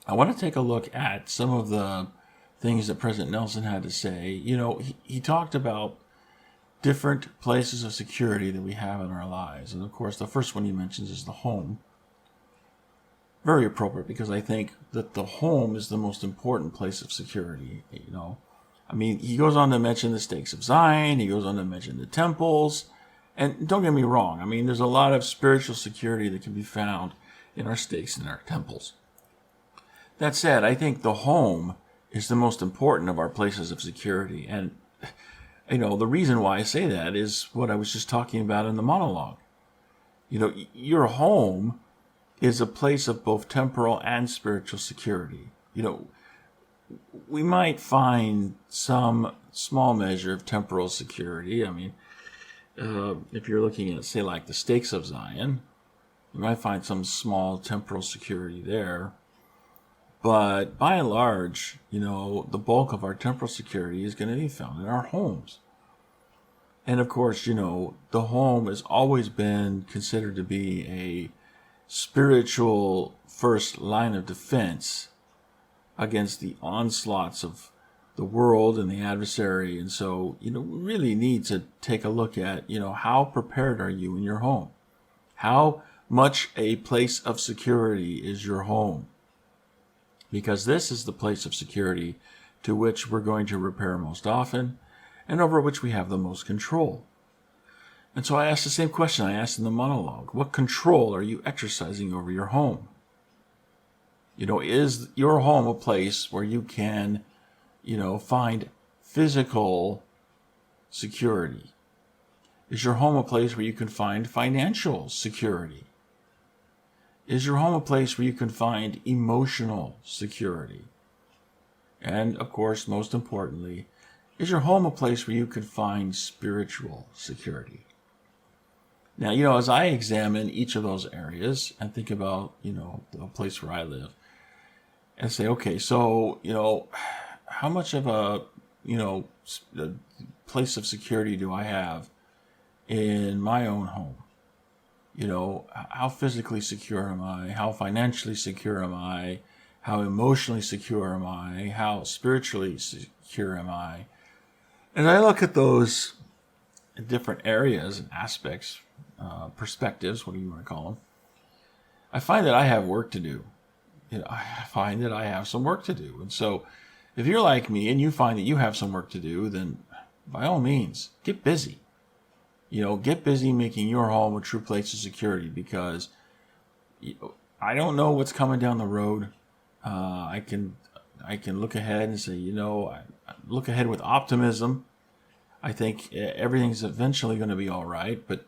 I want to take a look at some of the things that President Nelson had to say. He talked about different places of security that we have in our lives. And of course, the first one he mentions is the home. Very appropriate, because I think that the home is the most important place of security. He goes on to mention the stakes of Zion. He goes on to mention the temples. And don't get me wrong. There's a lot of spiritual security that can be found in our stakes and our temples. That said, I think the home is the most important of our places of security. And, the reason why I say that is what I was just talking about in the monologue. Your home is a place of both temporal and spiritual security. We might find some small measure of temporal security. If you're looking at, say, like the stakes of Zion, you might find some small temporal security there. But by and large, the bulk of our temporal security is going to be found in our homes. And of course, the home has always been considered to be a spiritual first line of defense against the onslaughts of the world and the adversary. And so, we really need to take a look at, how prepared are you in your home? How much a place of security is your home? Because this is the place of security to which we're going to repair most often and over which we have the most control. And so I asked the same question I asked in the monologue. What control are you exercising over your home? Is your home a place where you can, find physical security? Is your home a place where you can find financial security? Is your home a place where you can find emotional security? And, of course, most importantly, is your home a place where you can find spiritual security? Now, as I examine each of those areas and think about, the place where I live, and say, okay, so, how much of a place of security do I have in my own home? How physically secure am I? How financially secure am I? How emotionally secure am I? How spiritually secure am I? And I look at those different areas and aspects, perspectives, what do you want to call them? I find that I have work to do. I find that I have some work to do. And so if you're like me and you find that you have some work to do, then by all means, get busy. Get busy making your home a true place of security, because I don't know what's coming down the road. I can look ahead and say, I look ahead with optimism. I think everything's eventually going to be all right, but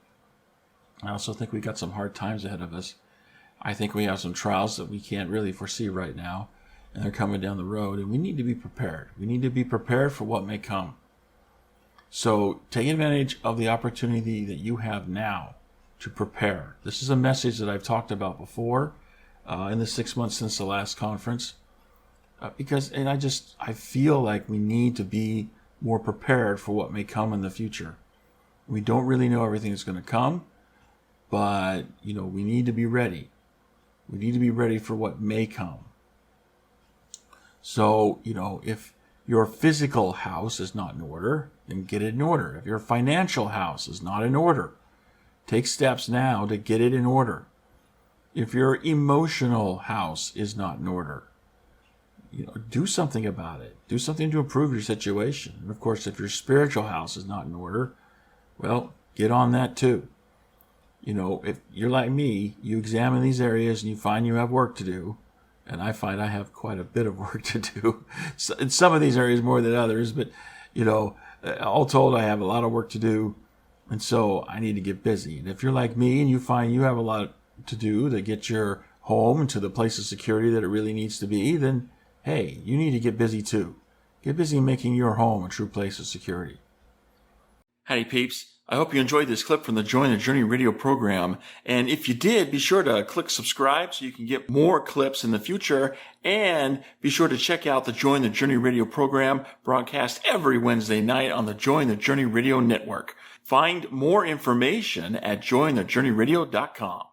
I also think we got some hard times ahead of us. I think we have some trials that we can't really foresee right now, and they're coming down the road, and we need to be prepared. We need to be prepared for what may come. So take advantage of the opportunity that you have now to prepare. This is a message that I've talked about before in the 6 months since the last conference, I feel like we need to be more prepared for what may come in the future. We don't really know everything that's going to come, but we need to be ready. We need to be ready for what may come. So, if your physical house is not in order, then get it in order. If your financial house is not in order, take steps now to get it in order. If your emotional house is not in order, do something about it. Do something to improve your situation. And of course, if your spiritual house is not in order, well, get on that too. If you're like me, you examine these areas and you find you have work to do. And I find I have quite a bit of work to do. In some of these areas more than others, but, all told, I have a lot of work to do. And so I need to get busy. And if you're like me and you find you have a lot to do to get your home into the place of security that it really needs to be, then, hey, you need to get busy too. Get busy making your home a true place of security. Howdy, peeps. I hope you enjoyed this clip from the Join the Journey radio program. And if you did, be sure to click subscribe so you can get more clips in the future. And be sure to check out the Join the Journey radio program broadcast every Wednesday night on the Join the Journey radio network. Find more information at jointhejourneyradio.com.